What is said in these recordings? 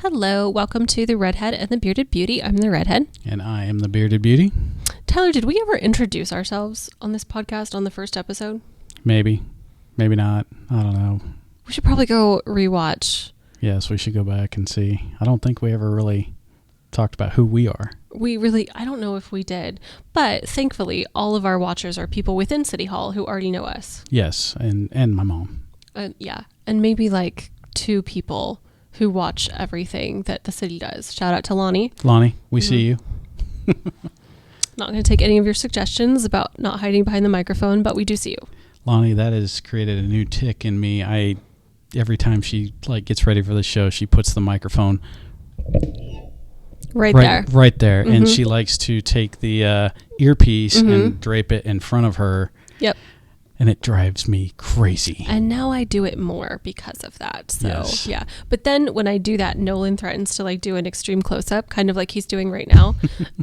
Hello, welcome to the Redhead and the Bearded Beauty. I'm the Redhead. And I am the Bearded Beauty. Tyler, did we ever introduce ourselves on this podcast on the first episode? Maybe. Maybe not. I don't know. We should probably go rewatch. Yes, we should go back and see. I don't think we ever really talked about who we are. I don't know if we did. But thankfully, all of our watchers are people within City Hall who already know us. Yes, and my mom. Yeah, and maybe like 2 people who watch everything that the city does. Shout out to Lonnie. Lonnie, we see you. Not going to take any of your suggestions about not hiding behind the microphone, but we do see you. Lonnie, that has created a new tick in me. Every time she gets ready for the show, she puts the microphone right there. Right there. Mm-hmm. And she likes to take the earpiece and drape it in front of her. Yep. And it drives me crazy. And now I do it more because of that. So, yes. Yeah. But then when I do that, Nolan threatens to do an extreme close-up, kind of like he's doing right now.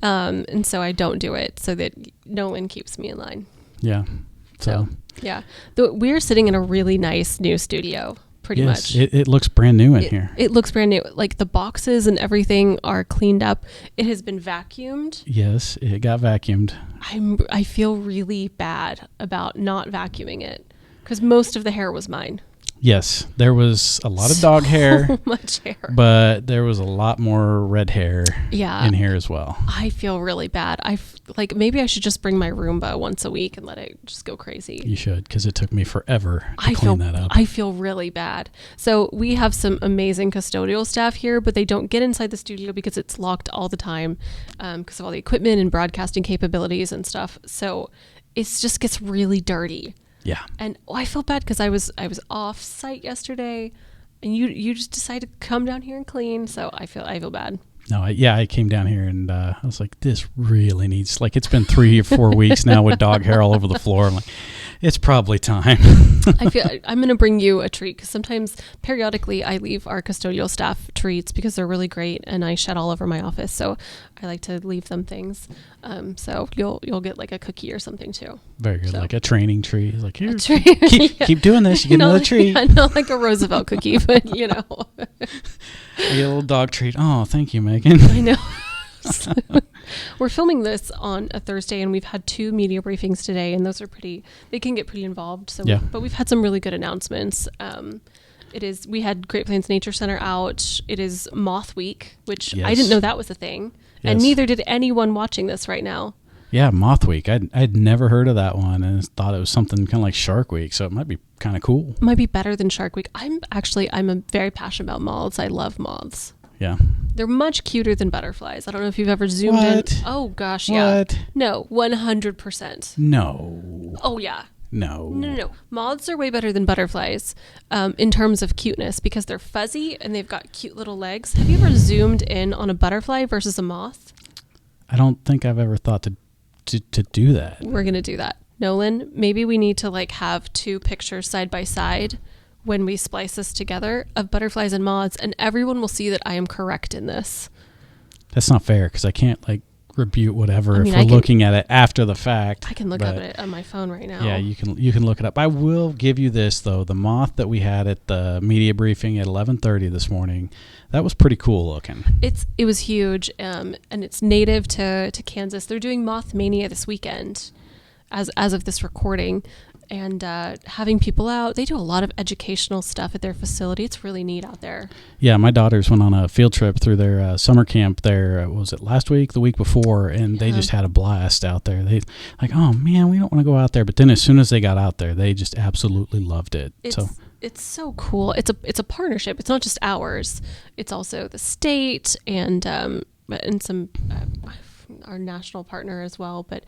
And so I don't do it so that Nolan keeps me in line. Yeah. So yeah. We're sitting in a really nice new studio, pretty much. It looks brand new in here. It looks brand new. Like the boxes and everything are cleaned up. It has been vacuumed. Yes, it got vacuumed. I feel really bad about not vacuuming it because most of the hair was mine. Yes, there was a lot of dog hair. So much hair. But there was a lot more red hair in here as well. I feel really bad. Maybe I should just bring my Roomba once a week and let it just go crazy. You should, because it took me forever to clean that up. I feel really bad. So we have some amazing custodial staff here, but they don't get inside the studio because it's locked all the time because of all the equipment and broadcasting capabilities and stuff. So it just gets really dirty. Yeah. And I feel bad because I was off site yesterday and you just decided to come down here and clean. So I feel bad. No, I came down here and I was like, this really needs, it's been 3 or 4 weeks now with dog hair all over the floor. I'm like, it's probably time. I feel I'm going to bring you a treat because sometimes periodically I leave our custodial staff treats because they're really great and I shed all over my office. So I like to leave them things. So you'll get like a cookie or something too. Very good. Like a training treat. Like, here, yeah. keep doing this. You get another treat. Yeah, not like a Roosevelt cookie, but you know. I get a little dog treat. Oh, thank you, Megan. I know. We're filming this on a Thursday and we've had 2 media briefings today and those are they can get pretty involved. So yeah. But we've had some really good announcements. We had Great Plains Nature Center out. It is Moth Week, which I didn't know that was a thing. Yes. And neither did anyone watching this right now. Yeah, Moth Week. I'd never heard of that one and thought it was something kind of like Shark Week, so it might be kind of cool. Might be better than Shark Week. I'm very passionate about moths. I love moths. Yeah. They're much cuter than butterflies. I don't know if you've ever zoomed in. Oh, gosh, yeah. What? No, 100%. No. Oh, yeah. No. Moths are way better than butterflies in terms of cuteness because they're fuzzy and they've got cute little legs. Have you ever zoomed in on a butterfly versus a moth? I don't think I've ever thought to do that. We're going to do that. Nolan, maybe we need to have 2 pictures side by side when we splice this together of butterflies and moths, and everyone will see that I am correct in this. That's not fair because I can't rebuke whatever if we're looking at it after the fact. I can look up it on my phone right now. Yeah, you can look it up. I will give you this though: the moth that we had at the media briefing at 11:30 this morning, that was pretty cool looking. It was huge, and it's native to Kansas. They're doing Moth Mania this weekend, as of this recording. And having people out, they do a lot of educational stuff at their facility. It's really neat out there. Yeah, my daughters went on a field trip through their summer camp there. Was it last week, the week before? And they just had a blast out there. They oh man, we don't want to go out there. But then as soon as they got out there, they just absolutely loved it. It's so cool. It's a partnership. It's not just ours. It's also the state and some our national partner as well. But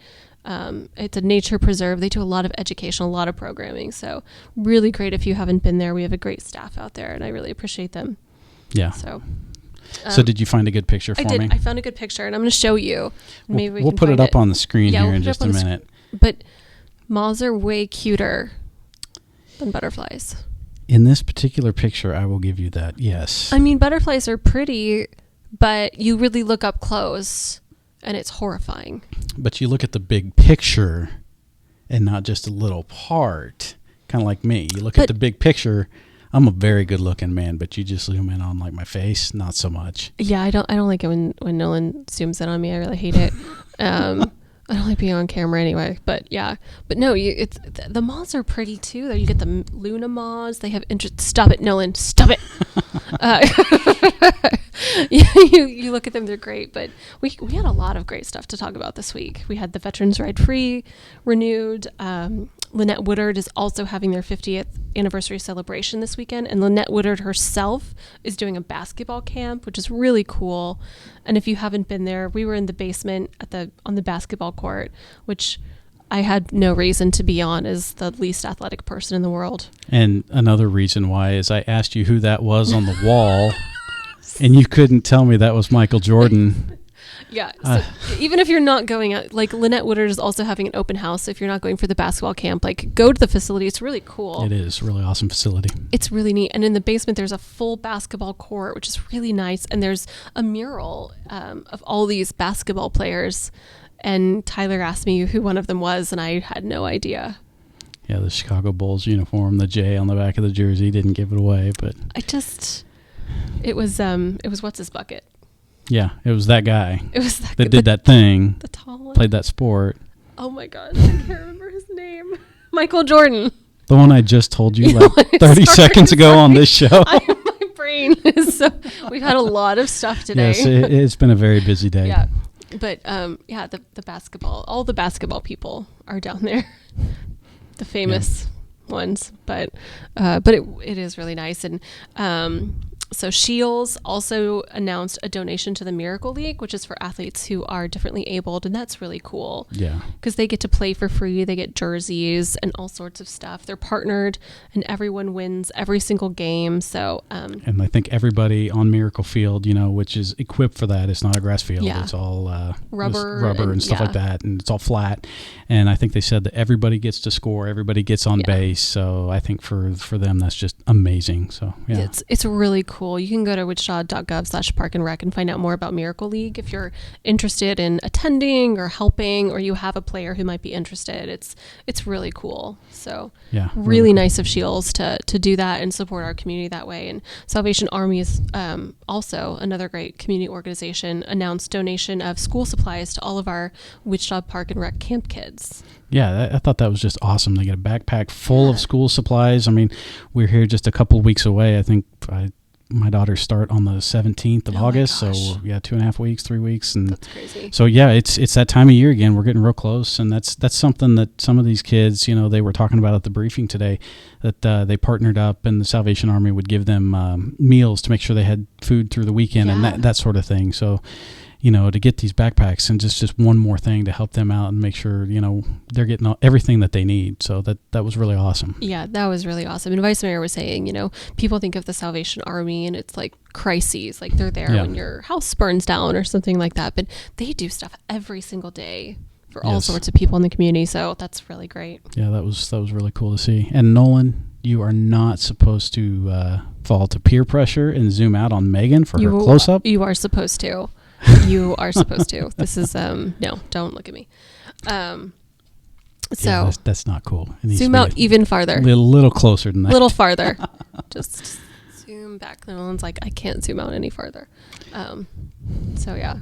it's a nature preserve. They do a lot of education, a lot of programming. So really great. If you haven't been there, we have a great staff out there and I really appreciate them. Yeah. So did you find a good picture for me? I found a good picture and I'm going to show you. Maybe we'll put it up on the screen here in just a minute. But moths are way cuter than butterflies. In this particular picture, I will give you that. Yes. I mean, butterflies are pretty, but you really look up close and it's horrifying. But you look at the big picture and not just a little part, kind of like me. You look at the big picture, I'm a very good looking man, but you just zoom in on like my face, not so much. Yeah, I don't like it when Nolan zooms in on me. I really hate it. I don't like being on camera anyway, but yeah. But no, it's the moths are pretty too. Though you get the Luna moths. They have interest. Stop it, Nolan. Stop it. You look at them; they're great. But we had a lot of great stuff to talk about this week. We had the Veterans Ride Free renewed. Lynette Woodard is also having their 50th anniversary celebration this weekend, and Lynette Woodard herself is doing a basketball camp, which is really cool. And if you haven't been there, we were in the basement on the basketball court, which I had no reason to be on as the least athletic person in the world. And another reason why is I asked you who that was on the wall, and you couldn't tell me that was Michael Jordan. Yeah. So even if you're not going out, like Lynette Woodard is also having an open house. So if you're not going for the basketball camp, like go to the facility. It's really cool. It is a really awesome facility. It's really neat. And in the basement, there's a full basketball court, which is really nice. And there's a mural of all these basketball players. And Tyler asked me who one of them was, and I had no idea. Yeah, the Chicago Bulls uniform, the J on the back of the jersey didn't give it away, but it was what's his bucket. Yeah, it was that guy. It was that did that thing. The tall one. Played that sport. Oh my gosh, I can't remember his name. Michael Jordan. The one I just told you like 30 seconds ago on this show. My brain is so. We've had a lot of stuff today. Yes, it's been a very busy day. Yeah, but the basketball. All the basketball people are down there. The famous ones, but it is really nice. And so Shields also announced a donation to the Miracle League, which is for athletes who are differently abled, and that's really cool. Yeah, because they get to play for free. They get jerseys and all sorts of stuff. They're partnered, and everyone wins every single game. So and I think everybody on Miracle Field, which is equipped for that. It's not a grass field. Yeah. It's all rubber and stuff like that, and it's all flat. And I think they said that everybody gets to score, everybody gets on base. So I think for them that's just amazing. So yeah, it's really cool. You can go to wichita.gov/park and rec and find out more about Miracle League if you're interested in attending or helping, or you have a player who might be interested. It's really cool. So yeah, really nice of Shields to do that and support our community that way. And Salvation Army is also another great community organization, announced donation of school supplies to all of our Wichita Park and Rec camp kids. Yeah, I thought that was just awesome. They get a backpack full of school supplies. I mean, we're here just a couple of weeks away. I think my daughters start on the 17th of August. So 2.5 weeks, 3 weeks. And that's crazy. So yeah, it's that time of year again. We're getting real close. And that's something that some of these kids, they were talking about at the briefing today, that they partnered up and the Salvation Army would give them meals to make sure they had food through the weekend and that sort of thing. So, to get these backpacks and just one more thing to help them out and make sure, they're getting everything that they need. So that was really awesome. Yeah, that was really awesome. And Vice Mayor was saying, people think of the Salvation Army and it's like crises, like they're there when your house burns down or something like that. But they do stuff every single day for all sorts of people in the community. So that's really great. Yeah, that was really cool to see. And Nolan, you are not supposed to fall to peer pressure and zoom out on Megan for her close-up. You are supposed to. You are supposed to. This is no, don't look at me. So that's not cool. Zoom out even farther. A little closer than that. A little farther. Just zoom back. The one's like, I can't zoom out any farther. So yeah.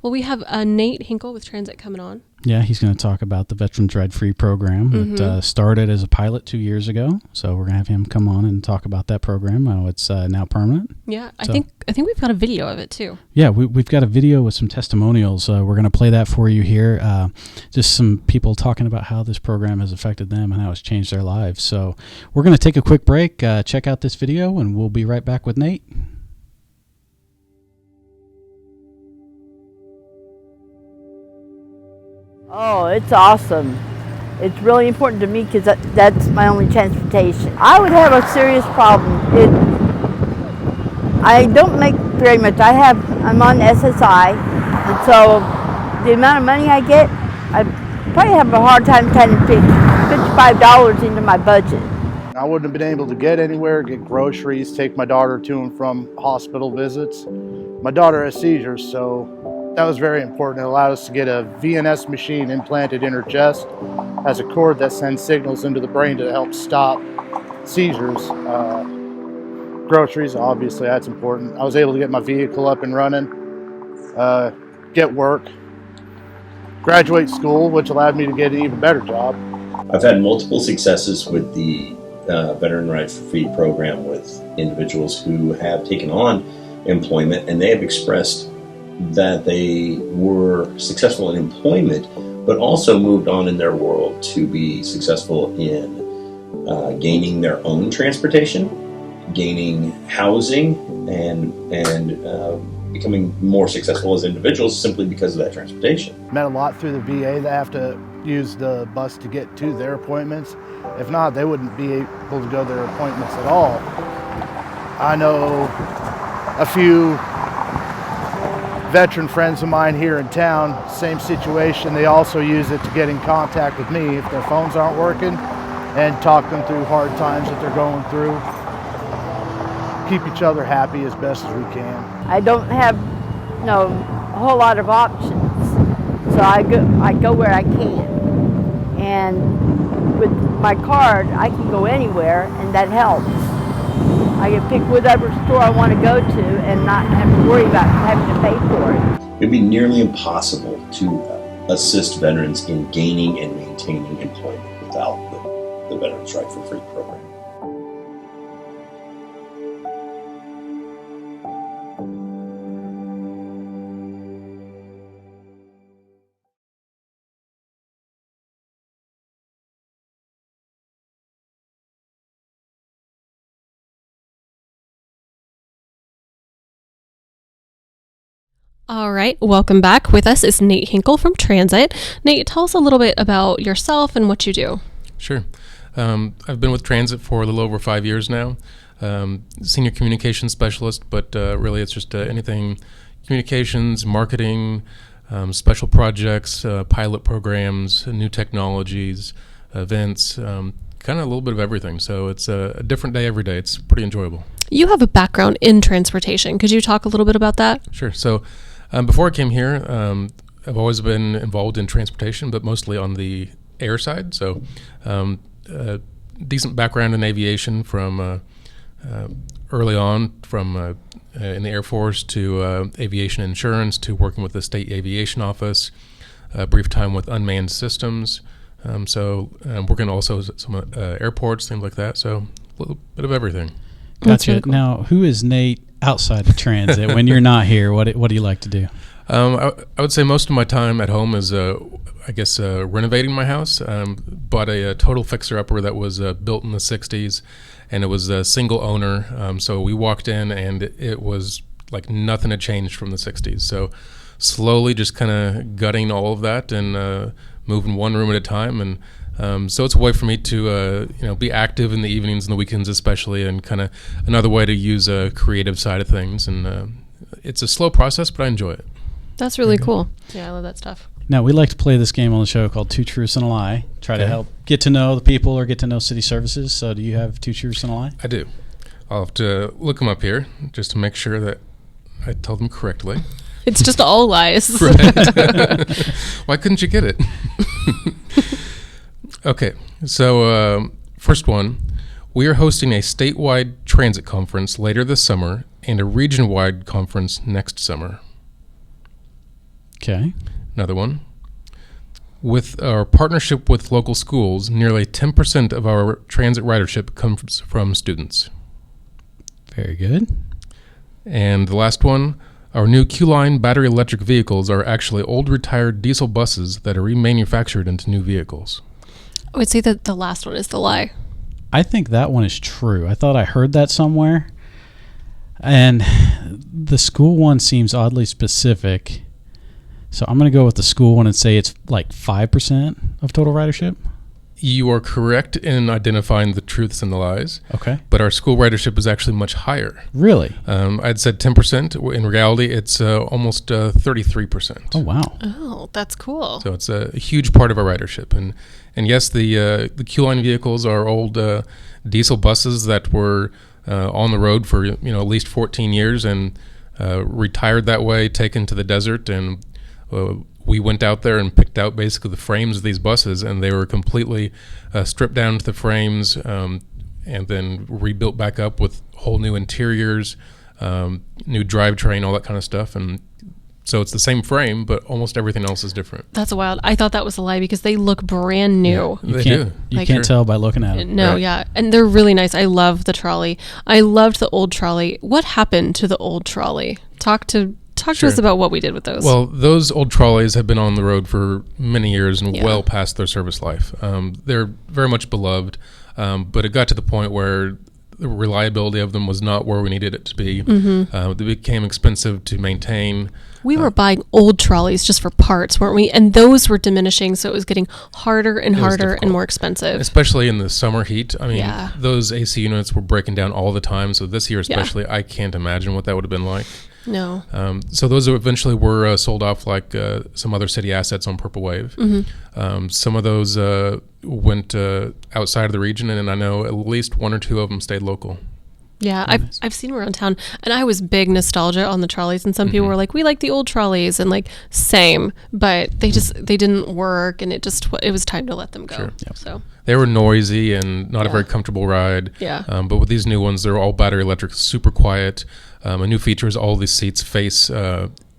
Well, we have Nate Hinkel with Transit coming on. Yeah, he's going to talk about the Veterans Ride Free program. It started as a pilot 2 years ago, so we're going to have him come on and talk about that program. It's now permanent. Yeah, I think we've got a video of it too. Yeah, we've got a video with some testimonials. We're going to play that for you here. Just some people talking about how this program has affected them and how it's changed their lives. So we're going to take a quick break, check out this video, and we'll be right back with Nate. Oh, it's awesome. It's really important to me because that's my only transportation. I would have a serious problem. I don't make very much. I'm on SSI, and so the amount of money I get, I probably have a hard time trying to fit $55 into my budget. I wouldn't have been able to get anywhere, get groceries, take my daughter to and from hospital visits. My daughter has seizures, so that was very important. It allowed us to get a VNS machine implanted in her chest, has a cord that sends signals into the brain to help stop seizures. groceries, obviously that's important. I was able to get my vehicle up and running, get work, graduate school, which allowed me to get an even better job. I've had multiple successes with the Veteran Ride for Free program with individuals who have taken on employment, and they have expressed that they were successful in employment, but also moved on in their world to be successful in gaining their own transportation, gaining housing, and becoming more successful as individuals simply because of that transportation. Met a lot through the VA that have to use the bus to get to their appointments. If not, they wouldn't be able to go to their appointments at all. I know a few veteran friends of mine here in town, same situation. They also use it to get in contact with me if their phones aren't working and talk them through hard times that they're going through. Keep each other happy as best as we can. I don't have a whole lot of options, so I go where I can. And with my card, I can go anywhere, and that helps. I can pick whatever store I want to go to and not have to worry about having to pay for it. It'd be nearly impossible to assist veterans in gaining and maintaining employment without the Veterans Ride for Free program. All right, welcome back. With us is Nate Hinkel from Transit. Nate, tell us a little bit about yourself and what you do. Sure. I've been with Transit for a little over 5 years now. Senior communications specialist, but really it's just anything communications, marketing, special projects, pilot programs, new technologies, events, kind of a little bit of everything. So it's a different day every day. It's pretty enjoyable. You have a background in transportation. Could you talk a little bit about that? Sure. So before I came here, I've always been involved in transportation, but mostly on the air side. So decent background in aviation from early on, from in the Air Force to aviation insurance to working with the state aviation office, a brief time with unmanned systems. So working also some airports, things like that. So a little bit of everything. Gotcha. Really cool. Now, who is Nate outside of Transit? When you're not here, what do you like to do? I would say most of my time at home is, renovating my house. Bought a total fixer-upper that was built in the 60s, and it was a single owner. So we walked in, and it was like nothing had changed from the 60s. So slowly just kind of gutting all of that and moving one room at a time. And so it's a way for me to be active in the evenings and the weekends especially, and kind of another way to use a creative side of things. And it's a slow process, but I enjoy it. That's really cool. Yeah, I love that stuff. Now, we like to play this game on the show called Two Truths and a Lie. Try to help get to know the people or get to know city services. So do you have two truths and a lie? I do. I'll have to look them up here just to make sure that I tell them correctly. It's just all lies. Right. Why couldn't you get it? Okay, so first one. We are hosting a statewide transit conference later this summer and a region-wide conference next summer. Okay. Another one. With our partnership with local schools, nearly 10% of our transit ridership comes from students. Very good. And the last one. Our new Q-Line battery electric vehicles are actually old retired diesel buses that are remanufactured into new vehicles. I would say that the last one is the lie. I think that one is true. I thought I heard that somewhere. And the school one seems oddly specific. So I'm going to go with the school one and say it's like 5% of total ridership. You are correct in identifying the truths and the lies. Okay. But our school ridership is actually much higher. Really? I'd said 10%. In reality, it's almost 33%. Oh, wow. Oh, that's cool. So it's a huge part of our ridership. And yes, the Q-Line vehicles are old diesel buses that were on the road for at least 14 years and retired that way, taken to the desert, and we went out there and picked out basically the frames of these buses, and they were completely stripped down to the frames and then rebuilt back up with whole new interiors, new drivetrain, all that kind of stuff. And so it's the same frame, but almost everything else is different. That's wild. I thought that was a lie because they look brand new. They do. You can't tell by looking at them. No, Right. yeah. And they're really nice. I love the trolley. I loved the old trolley. What happened to the old trolley? Talk to us about what we did with those. Well, those old trolleys have been on the road for many years and Yeah. well past their service life. They're very much beloved, but it got to the point where the reliability of them was not where we needed it to be. They became expensive to maintain. We were buying old trolleys just for parts, weren't we? And those were diminishing, so it was getting harder and harder and difficult. more expensive. Especially in the summer heat. I mean, Yeah. those AC units were breaking down all the time. So this year especially, I can't imagine what that would have been like. No. So those eventually were sold off like some other city assets on Purple Wave. Some of those went outside of the region, and I know at least one or two of them stayed local. Yeah, I've seen them around town, and I was big nostalgia on the trolleys, and some people were like, we like the old trolleys, and like, same, but they didn't work, and it was time to let them go. Sure. Yep. So They were noisy and not a Yeah. very comfortable ride. Yeah. But with these new ones, they're all battery electric, super quiet. A new feature is all these seats face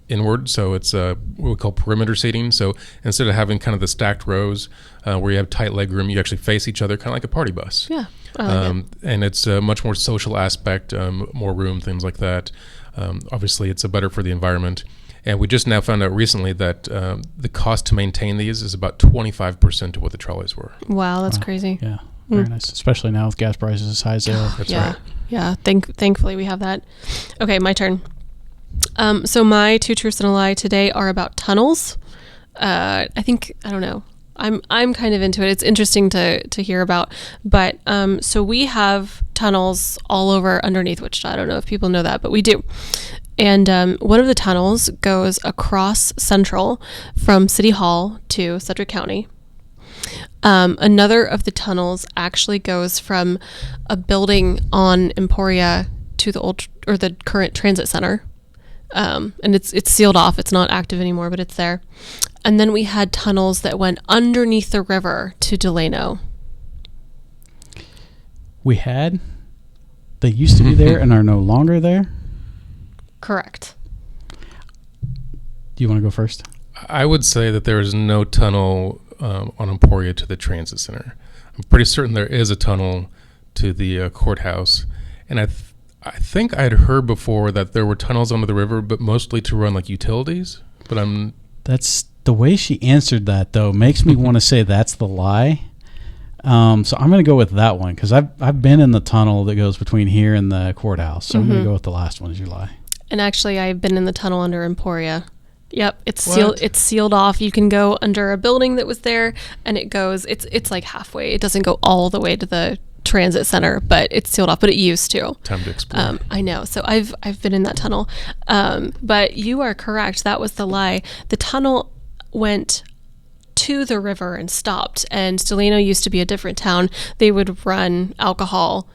inward, so it's what we call perimeter seating. So instead of having kind of the stacked rows where you have tight leg room, you actually face each other, kind of like a party bus. yeah, I like it. And it's a much more social aspect, more room, things like that. Obviously, it's better for the environment. And we just now found out recently that the cost to maintain these is about 25% of what the trolleys were. Wow, that's crazy. Yeah, very nice. Especially now with gas prices as high as they are. That's yeah. right. Yeah, thankfully we have that. Okay, my turn. So my two truths and a lie today are about tunnels. I don't know. I'm kind of into it. It's interesting to hear about. But so we have tunnels all over underneath Wichita. I don't know if people know that, but we do. And one of the tunnels goes across Central from City Hall to Sedgwick County. Another of the tunnels actually goes from a building on Emporia to the current transit center. And it's sealed off. It's not active anymore, but it's there. And then we had tunnels that went underneath the river to Delano. They used to be there and are no longer there. Correct. Do you want to go first? I would say that there is no tunnel on Emporia to the transit center. I'm pretty certain there is a tunnel to the courthouse. And I think I'd heard before that there were tunnels under the river, but mostly to run like utilities. But That's the way she answered that, though, makes me want to say that's the lie. So I'm going to go with that one because I've been in the tunnel that goes between here and the courthouse. So I'm going to go with the last one as your lie. And actually, I've been in the tunnel under Emporia. Yep, it's What? sealed. It's sealed off. You can go under a building that was there, and it goes. It's like halfway. It doesn't go all the way to the transit center, but it's sealed off. But it used to. time to explore. I know. So I've been in that tunnel. But you are correct. That was the lie. The tunnel went to the river and stopped. And Delano used to be a different town. They would run alcohol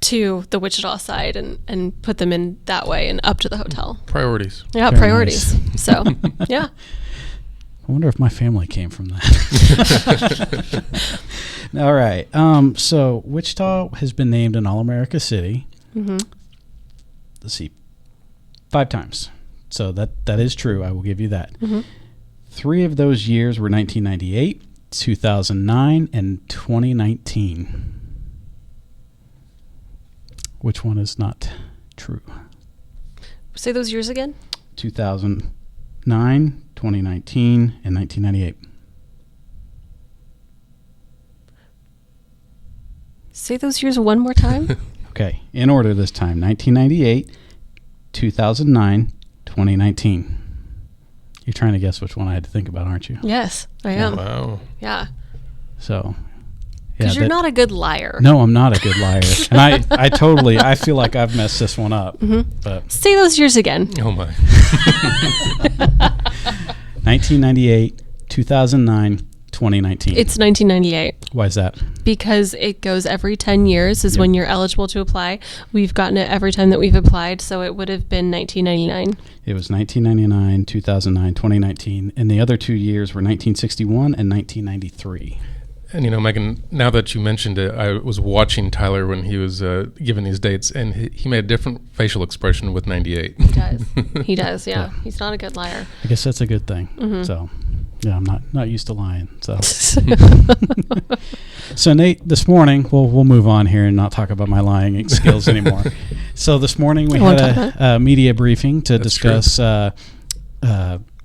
to the Wichita side and put them in that way and up to the hotel. Priorities. Yeah, Very priorities. So, yeah. I wonder if my family came from that. All right. So Wichita has been named an All-America City. Mm-hmm. Let's see, 5 times. So that is true. I will give you that. Mm-hmm. 3 of those years were 1998, 2009, and 2019. Which one is not true? Say those years again. 2009, 2019, and 1998. Say those years one more time. Okay, in order this time. 1998, 2009, 2019. You're trying to guess which one I had to think about, aren't you? Yes, I am. Wow. Yeah. So, Because you're not a good liar. No, I'm not a good liar. And I feel like I've messed this one up. But Say those years again. Oh my. 1998, 2009, 2019. It's 1998 Why is that? because it goes every 10 years is when you're eligible to apply. We've gotten it every time that we've applied, so it would have been 1999. It was 1999, 2009, 2019, and the other 2 years were 1961 and 1993. And Megan, now that you mentioned it, I was watching Tyler when he was giving these dates, and he made a different facial expression with 98. He does. He does. Yeah. He's not a good liar. I guess that's a good thing. So, yeah, I'm not used to lying. So, so Nate, this morning, we'll move on here and not talk about my lying skills anymore. So this morning we had a media briefing to discuss.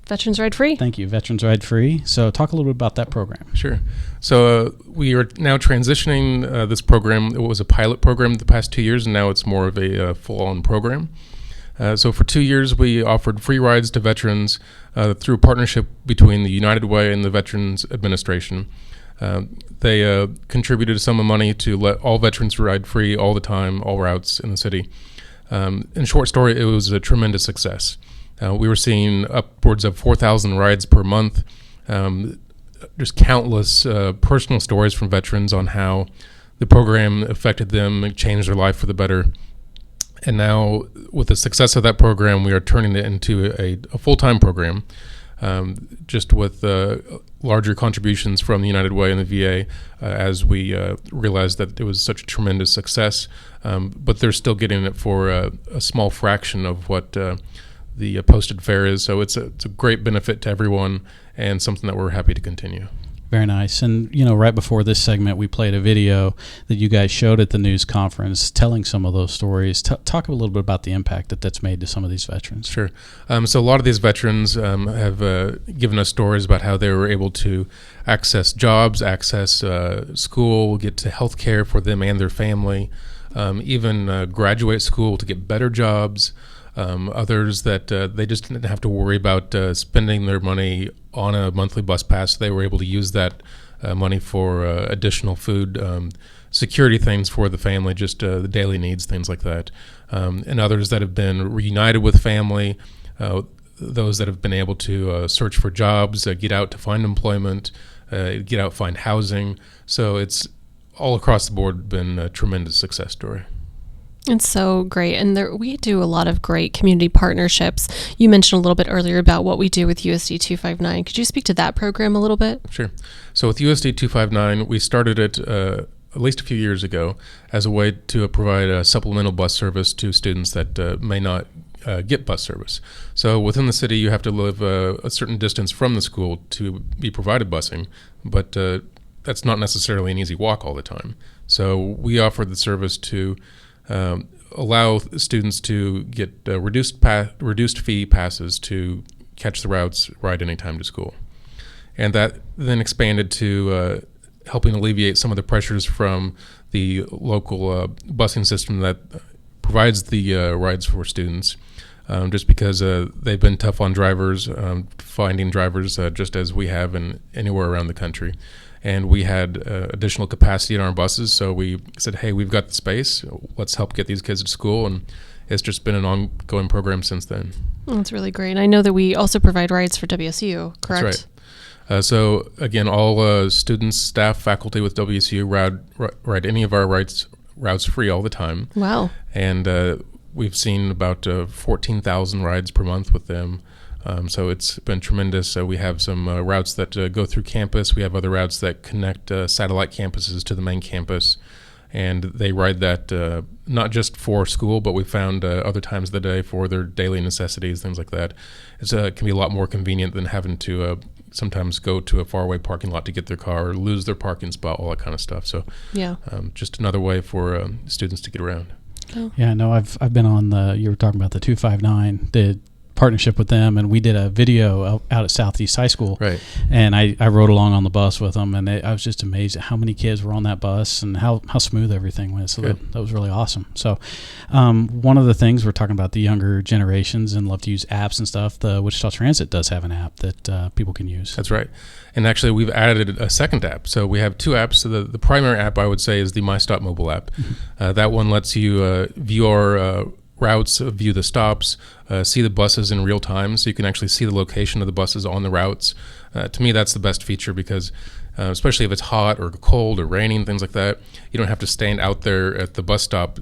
Veterans Ride Free. Thank you, Veterans Ride Free. So talk a little bit about that program. Sure. So we are now transitioning this program. It was a pilot program the past 2 years, and now it's more of a full-on program. So for 2 years, we offered free rides to veterans through a partnership between the United Way and the Veterans Administration. They contributed a sum of money to let all veterans ride free all the time, all routes in the city. In short story, it was a tremendous success. We were seeing upwards of 4,000 rides per month. Just countless personal stories from veterans on how the program affected them and changed their life for the better. And now, with the success of that program, we are turning it into a full-time program, just with larger contributions from the United Way and the VA as we realized that it was such a tremendous success. But they're still getting it for a small fraction of what the posted fare is. So it's a great benefit to everyone and something that we're happy to continue. Very nice. And, right before this segment, we played a video that you guys showed at the news conference telling some of those stories. Talk a little bit about the impact that's made to some of these veterans. Sure. So a lot of these veterans have given us stories about how they were able to access jobs, access school, get to health care for them and their family, even graduate school to get better jobs. Others that they just didn't have to worry about spending their money on a monthly bus pass. They were able to use that money for additional food, security things for the family, just the daily needs, things like that. And others that have been reunited with family, those that have been able to search for jobs, get out to find employment, get out, find housing. So it's all across the board been a tremendous success story. It's so great. And we do a lot of great community partnerships. You mentioned a little bit earlier about what we do with USD 259. Could you speak to that program a little bit? Sure. So with USD 259, we started it at least a few years ago as a way to provide a supplemental bus service to students that may not get bus service. So within the city, you have to live a certain distance from the school to be provided busing, but that's not necessarily an easy walk all the time. So we offered the service to allow students to get reduced fee passes to catch the routes, ride anytime to school. And that then expanded to helping alleviate some of the pressures from the local busing system that provides the rides for students, just because they've been tough on drivers, finding drivers just as we have in anywhere around the country. And we had additional capacity in our buses, so we said, hey, we've got the space. Let's help get these kids to school. And it's just been an ongoing program since then. Oh, that's really great. And I know that we also provide rides for WSU, correct? That's right. So, again, all students, staff, faculty with WSU ride any of our routes free all the time. Wow. And we've seen about 14,000 rides per month with them. So it's been tremendous. We have some routes that go through campus. We have other routes that connect satellite campuses to the main campus. And they ride that not just for school, but we found other times of the day for their daily necessities, things like that. It can be a lot more convenient than having to sometimes go to a faraway parking lot to get their car or lose their parking spot, all that kind of stuff. So yeah, just another way for students to get around. Oh. Yeah, no, I've been on you were talking about the 259, the partnership with them, and we did a video out at Southeast High School, right? And I rode along on the bus with them, and I was just amazed at how many kids were on that bus and how smooth everything went. So that was really awesome. So one of the things we're talking about, the younger generations and love to use apps and stuff, the Wichita Transit does have an app that people can use. That's right. And actually we've added a second app. So we have two apps. So the primary app I would say is the MyStop mobile app. Mm-hmm. That one lets you view our routes, view the stops, see the buses in real time, so you can actually see the location of the buses on the routes. To me, that's the best feature because especially if it's hot or cold or raining, things like that, you don't have to stand out there at the bus stop,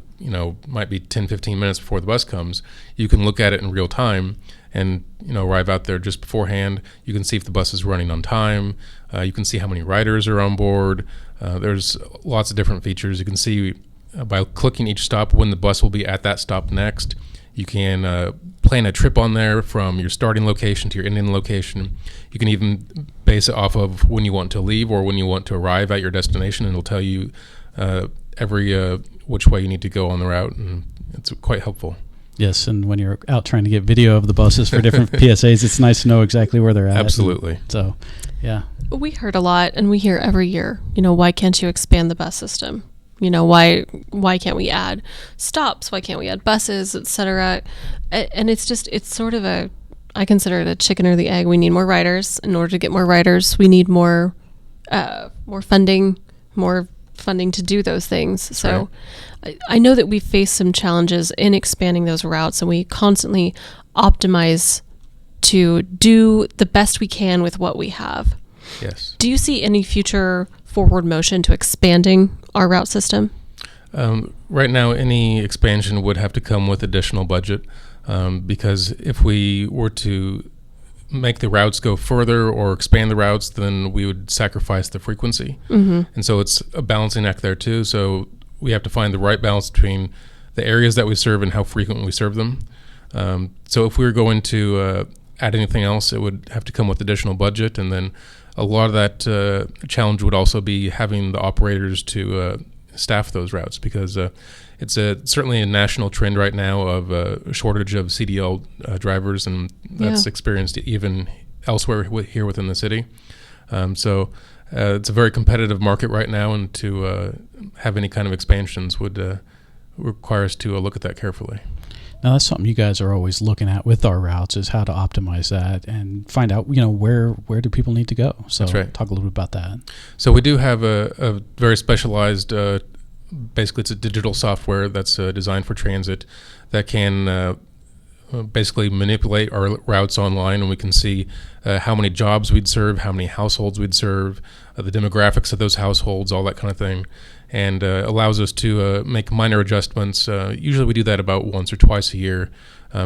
might be 10, 15 minutes before the bus comes. You can look at it in real time and arrive out there just beforehand. You can see if the bus is running on time. You can see how many riders are on board. There's lots of different features. You can see by clicking each stop when the bus will be at that stop next. You can plan a trip on there from your starting location to your ending location. You can even base it off of when you want to leave or when you want to arrive at your destination, and it'll tell you every which way you need to go on the route, and it's quite helpful. Yes, and when you're out trying to get video of the buses for different PSAs, it's nice to know exactly where they're at. Absolutely. So, yeah. We heard a lot, and we hear every year, why can't you expand the bus system? Why can't we add stops? Why can't we add buses, etc.? And it's sort of I consider it a chicken or the egg. We need more riders. In order to get more riders, we need more funding to do those things. So right. I know that we face some challenges in expanding those routes, and we constantly optimize to do the best we can with what we have. Yes. Do you see any future forward motion to expanding our route system? Right now, any expansion would have to come with additional budget, because if we were to make the routes go further or expand the routes, then we would sacrifice the frequency. Mm-hmm. And so it's a balancing act there too. So we have to find the right balance between the areas that we serve and how frequently we serve them. So if we were going to add anything else, it would have to come with additional budget, and then a lot of that challenge would also be having the operators to staff those routes, because it's certainly a national trend right now of a shortage of CDL drivers, and that's experienced even elsewhere here within the city. So it's a very competitive market right now, and to have any kind of expansions would require us to look at that carefully. Now, that's something you guys are always looking at with our routes, is how to optimize that and find out, where do people need to go. So that's right. Talk a little bit about that. So we do have a very specialized, basically it's a digital software that's designed for transit that can basically manipulate our routes online, and we can see how many jobs we'd serve, how many households we'd serve, the demographics of those households, all that kind of thing, and allows us to make minor adjustments. Usually we do that about once or twice a year,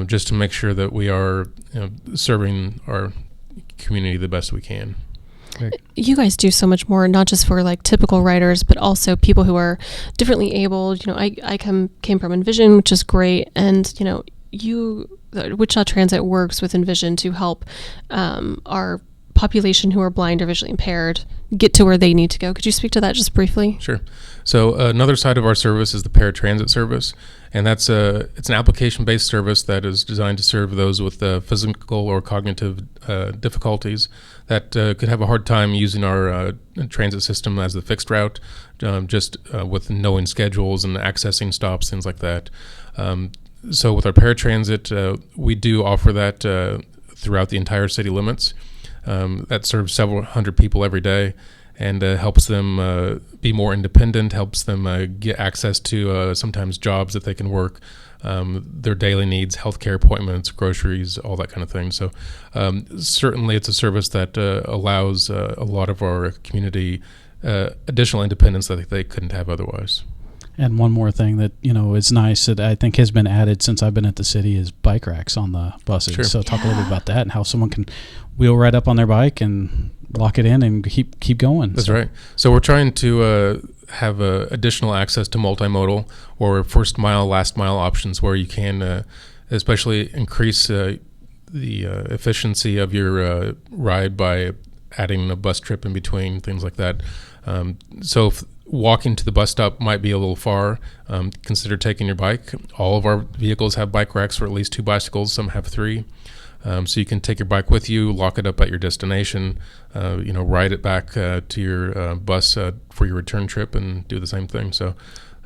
just to make sure that we are serving our community the best we can. You guys do so much more, not just for like typical riders, but also people who are differently abled. I came from Envision, which is great, and Wichita Transit works with Envision to help our population who are blind or visually impaired get to where they need to go. Could you speak to that just briefly? Sure. So another side of our service is the paratransit service, and it's an application-based service that is designed to serve those with physical or cognitive difficulties that could have a hard time using our transit system as the fixed route, just with knowing schedules and accessing stops, things like that. So with our paratransit, we do offer that throughout the entire city limits. That serves several hundred people every day, and helps them be more independent, helps them get access to sometimes jobs that they can work, their daily needs, healthcare appointments, groceries, all that kind of thing. So certainly it's a service that allows a lot of our community additional independence that they couldn't have otherwise. And one more thing that, is nice that I think has been added since I've been at the city is bike racks on the buses. Sure. So talk a little bit about that and how someone can wheel right up on their bike and lock it in and keep going. That's right. So we're trying to have additional access to multimodal or first mile, last mile options where you can especially increase the efficiency of your ride by adding a bus trip in between, things like that. So if walking to the bus stop might be a little far, consider taking your bike. All of our vehicles have bike racks for at least 2 bicycles. Some have 3. So you can take your bike with you, lock it up at your destination, ride it back to your bus for your return trip, and do the same thing. So,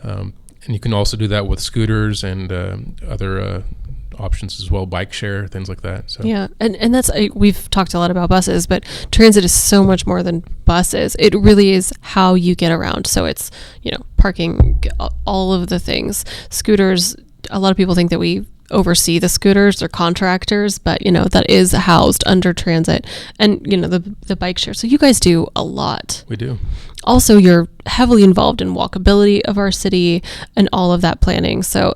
and you can also do that with scooters and other options as well, bike share, things like that. So yeah, and that's we've talked a lot about buses, but transit is so much more than buses. It really is how you get around. So it's parking, all of the things. Scooters, a lot of people think that we oversee the scooters, they're contractors, but that is housed under transit, and the bike share. So you guys do a lot. We do. Also, you're heavily involved in walkability of our city and all of that planning. So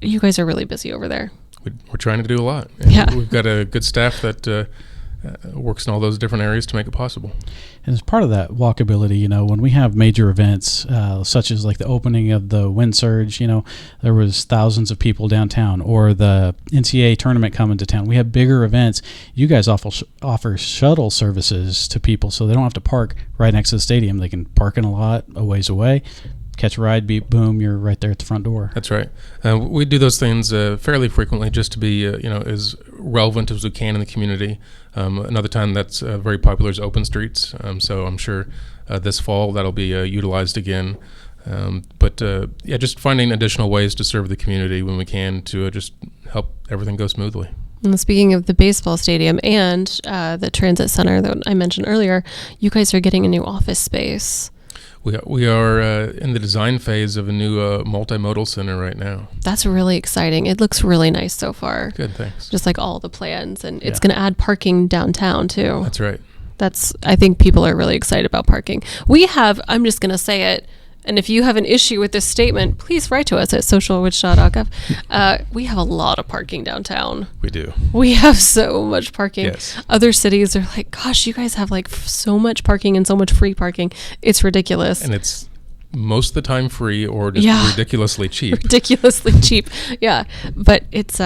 you guys are really busy over there. We're trying to do a lot. Yeah. We've got a good staff that works in all those different areas to make it possible. And as part of that walkability, when we have major events, such as like the opening of the Wind Surge, there was thousands of people downtown, or the NCAA tournament coming to town. We have bigger events. You guys offer shuttle services to people, so they don't have to park right next to the stadium. They can park in a lot a ways away, catch a ride, beep, boom, you're right there at the front door. That's right. We do those things fairly frequently just to be, as relevant as we can in the community. Another time that's very popular is open streets. So I'm sure this fall that'll be utilized again. But just finding additional ways to serve the community when we can to just help everything go smoothly. And speaking of the baseball stadium and the transit center that I mentioned earlier, you guys are getting a new office space. We are in the design phase of a new multimodal center right now. That's really exciting. It looks really nice so far. Good, thanks. Just like all the plans. And it's going to add parking downtown too. That's right. I think people are really excited about parking. I'm just going to say it, and if you have an issue with this statement, please write to us at social@wichita.gov. We have a lot of parking downtown. We do. We have so much parking. Yes. Other cities are like, gosh, you guys have like so much parking and so much free parking. It's ridiculous. And it's most of the time free or just ridiculously cheap. Ridiculously cheap. Yeah. But it's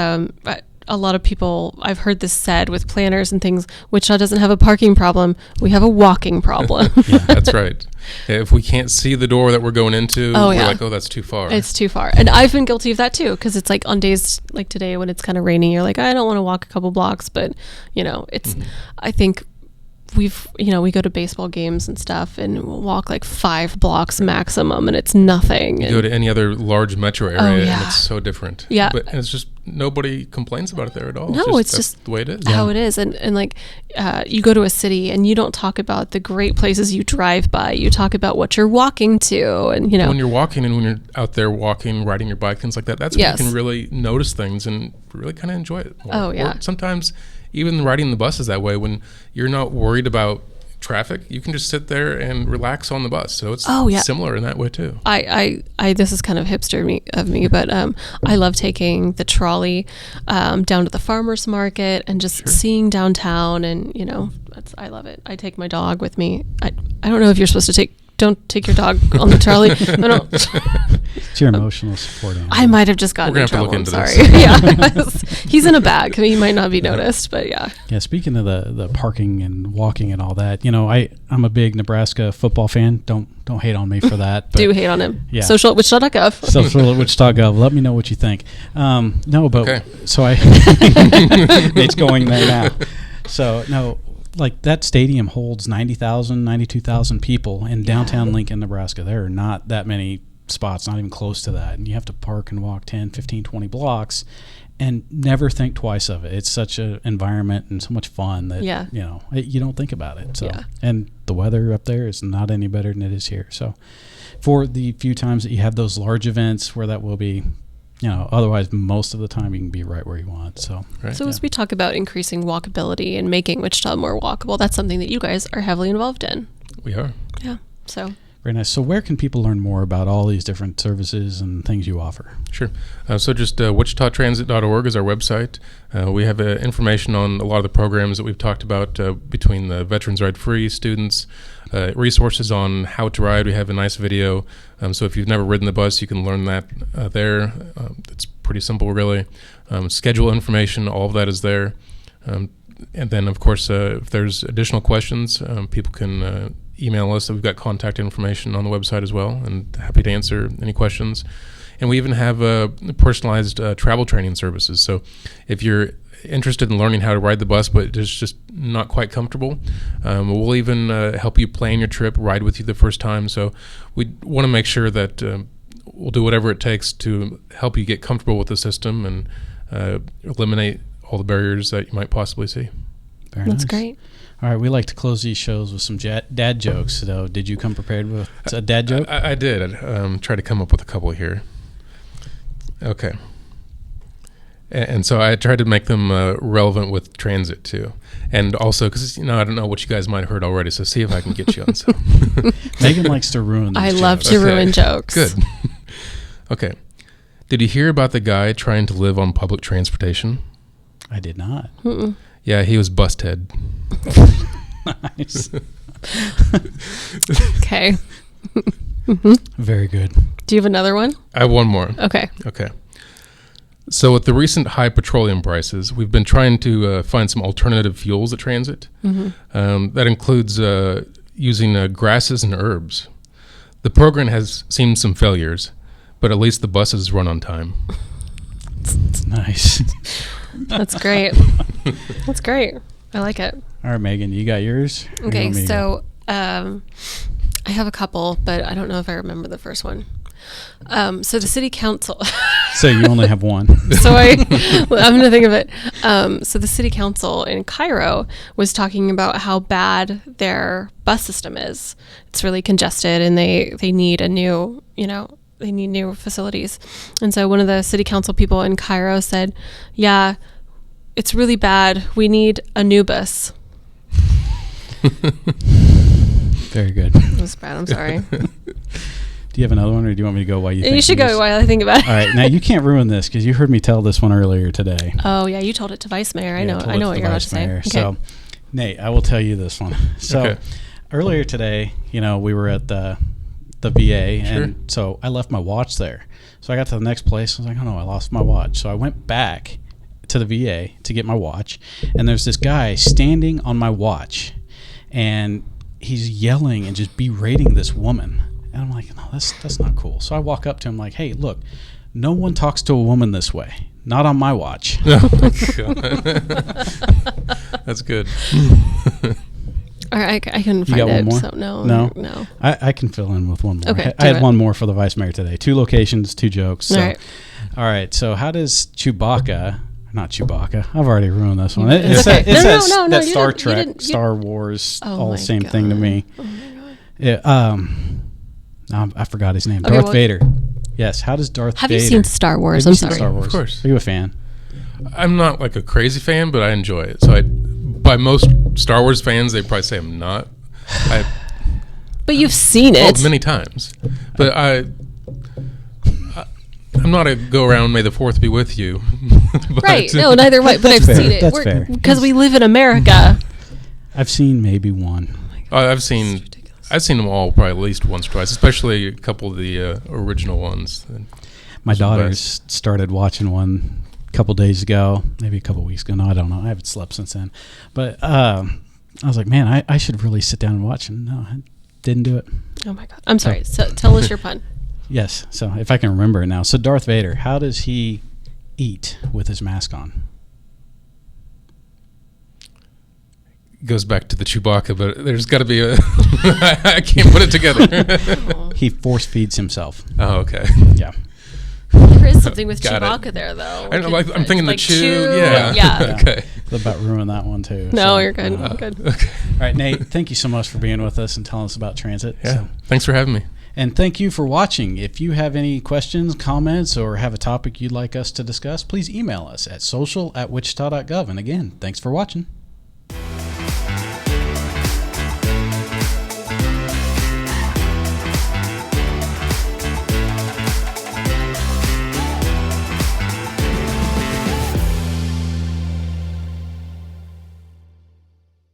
a lot of people, I've heard this said with planners and things, Wichita doesn't have a parking problem. We have a walking problem. Yeah, that's right. If we can't see the door that we're going into, we're like, oh, that's too far. It's too far. And I've been guilty of that too, because it's like on days like today when it's kind of raining, you're like, I don't want to walk a couple blocks, but it's, I think we go to baseball games and stuff and we'll walk like 5 blocks maximum, and it's nothing. You go to any other large metro area and it's so different. Yeah. But it's just nobody complains about it there at all. No, it's just the way it is. How it is. And like you go to a city and you don't talk about the great places you drive by. You talk about what you're walking to, and when you're walking and when you're out there walking, riding your bike, things like that, that's when you can really notice things and really kind of enjoy it more. Oh, yeah. Or sometimes even riding the bus is that way. When you're not worried about traffic, you can just sit there and relax on the bus. So it's similar in that way too. I this is kind of hipster of me, but I love taking the trolley down to the farmers market and just seeing downtown, and I love it. I take my dog with me. I don't know if you're supposed to don't take your dog on the trolley. It's your emotional support animal. I might have just gotten in trouble. I'm sorry. Yeah, he's in a bag. He might not be noticed, but yeah. Yeah. Speaking of the parking and walking and all that, I'm a big Nebraska football fan. Don't hate on me for that. But do hate on him. Yeah. Social at Wichita.gov. Social at Wichita.gov. Let me know what you think. So Nate's going there now. So no. Like that stadium holds 90,000, 92,000 people in downtown Lincoln, Nebraska. There are not that many spots, not even close to that. And you have to park and walk 10, 15, 20 blocks and never think twice of it. It's such an environment and so much fun that, you don't think about it. So, and the weather up there is not any better than it is here. So for the few times that you have those large events where that will be, otherwise most of the time you can be right where you want. So as we talk about increasing walkability and making Wichita more walkable, that's something that you guys are heavily involved in. We are. Yeah. So very nice. So where can people learn more about all these different services and things you offer? Sure. So just wichitatransit.org is our website. We have information on a lot of the programs that we've talked about between the Veterans Ride Free, students, resources on how to ride. We have a nice video. So if you've never ridden the bus, you can learn that there. It's pretty simple, really. Schedule information, all of that is there. And then, of course, if there's additional questions, people can email us. We've got contact information on the website as well, and happy to answer any questions. And we even have personalized travel training services. So if you're interested in learning how to ride the bus but is just not quite comfortable, we'll even help you plan your trip, ride with you the first time. So we want to make sure that we'll do whatever it takes to help you get comfortable with the system and eliminate all the barriers that you might possibly see. Very That's nice. great. All right, we like to close these shows with some dad jokes. So did you come prepared with a dad joke? I did. Try to come up with a couple here. Okay. And so I tried to make them relevant with transit too. And also, because, I don't know what you guys might have heard already, so see if I can get you on some. Megan likes to ruin these I jokes. love to ruin jokes. Good. Okay. Did you hear about the guy trying to live on public transportation? I did not. Yeah, he was busthead. Nice. Okay. Very good. Do you have another one? I have one more. Okay. Okay. So with the recent high petroleum prices, we've been trying to find some alternative fuels at transit. That includes using grasses and herbs. The program has seen some failures, but at least the buses run on time. It's nice. That's great. That's great. I like it. All right, Megan, you got yours? Or you Okay, want me to go? so I have a couple, but I don't know if I remember the first one. So the city council. So you only have one. I'm going to think of it. So the city council in Cairo was talking about how bad their bus system is. It's really congested, and they need a new, they need new facilities. And so one of the city council people in Cairo said, yeah, it's really bad. We need a new bus. Very good. That was bad. I'm sorry. Do you have another one, or do you want me to go while you think? You should go while I think about it. All right. Now, you can't ruin this because you heard me tell this one earlier today. Oh, yeah. You told it to Vice Mayor. I know what you're about to say. Okay. So, Nate, I will tell you this one. So, Okay. Earlier today, we were at the VA, and so I left my watch there. So I got to the next place. I was like, oh, no, I lost my watch. So I went back to the VA to get my watch, and there's this guy standing on my watch, and he's yelling and just berating this woman. And I'm like, no, that's not cool. So I walk up to him like, hey, look, no one talks to a woman this way. Not on my watch. Oh, my God. That's good. All right, I couldn't find got one it. more? So no. I can fill in with one more. Okay, I had do it. one more for the Vice Mayor today. 2 locations, 2 jokes. So. All right. All right. So how does Chewbacca... Not Chewbacca. I've already ruined this one. It's okay. No, that you Star didn't- you Trek, didn't- you- Star Wars, Oh all my the same thing to God. me. Oh my God. Yeah, I forgot his name. Okay, Darth well- Vader. Yes. How does Darth Have Vader... you seen Star Wars? Have I'm you seen sorry. Star Wars? Of course. Are you a fan? I'm not like a crazy fan, but I enjoy it. So by most Star Wars fans, they probably say I'm not. But you've seen Oh, it. many times. But I'm not a go around, may the 4th be with you. But, Right. No, neither way. But I've fair. seen it. That's fair. Because we live in America. I've seen maybe one. I've seen them all probably at least once or twice, especially a couple of the original ones. My Some daughters started watching one a couple days ago, maybe a couple weeks ago. No, I don't know. I haven't slept since then. But I was like, man, I should really sit down and watch. And no, I didn't do it. Oh my God. I'm sorry. So tell us your pun. Yes. So if I can remember it now. So Darth Vader, how does he eat with his mask on? Goes back to the Chewbacca, but there's got to be a... I can't put it together. He force feeds himself. Oh, okay. Yeah. There is something with Got it. Chewbacca there, though. I know, like, I'm thinking the like chew. Yeah. Yeah. Okay. About ruin that one too. No, So, you're good. You're good. Okay. All right, Nate, thank you so much for being with us and telling us about transit. Yeah. So- Thanks for having me. And thank you for watching. If you have any questions, comments, or have a topic you'd like us to discuss, please email us at social@wichita.gov. And again, thanks for watching.